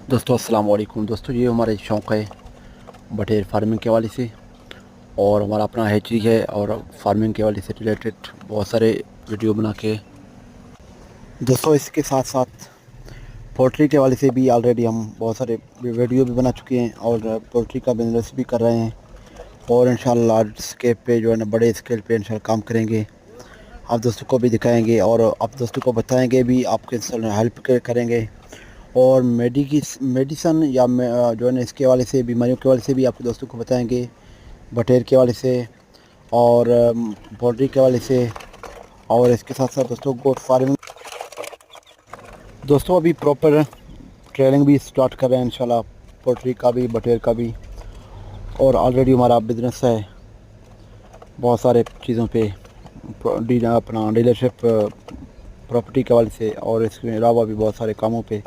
दोस्तों अस्सलाम वालेकुम। दोस्तों ये हमारे शौक़ है बटेर फार्मिंग के हवाले से, और हमारा अपना हैचरी है और फार्मिंग के हवाले से रिलेटेड बहुत सारे वीडियो बना के दोस्तों इसके साथ साथ पोल्ट्री के हवाले से भी ऑलरेडी हम बहुत सारे वीडियो भी बना चुके हैं और पोल्ट्री का बिज़नेस भी कर रहे हैं, और इंशाल्लाह लार्ज स्केल पे जो है ना, बड़े स्केल पे इंशाल्लाह काम करेंगे। आप दोस्तों को भी दिखाएंगे और आप दोस्तों को बताएंगे भी, आपके हेल्प करेंगे। और मेडिसन या जो है ना, इसके हवाले से, बीमारियों के हवाले से भी आपके दोस्तों को बताएंगे, बटेर के हवाले से और पोल्ट्री के हवाले से। और इसके साथ साथ दोस्तों गोट फार्मिंग दोस्तों अभी प्रॉपर ट्रेनिंग भी स्टार्ट कर रहे हैं इंशाल्लाह, पोल्ट्री का भी बटेर का भी। और ऑलरेडी हमारा बिज़नेस है बहुत सारे चीज़ों पे, अपना डीलरशिप प्रॉपर्टी के हवाले से, और इसके अलावा भी बहुत सारे कामों पे।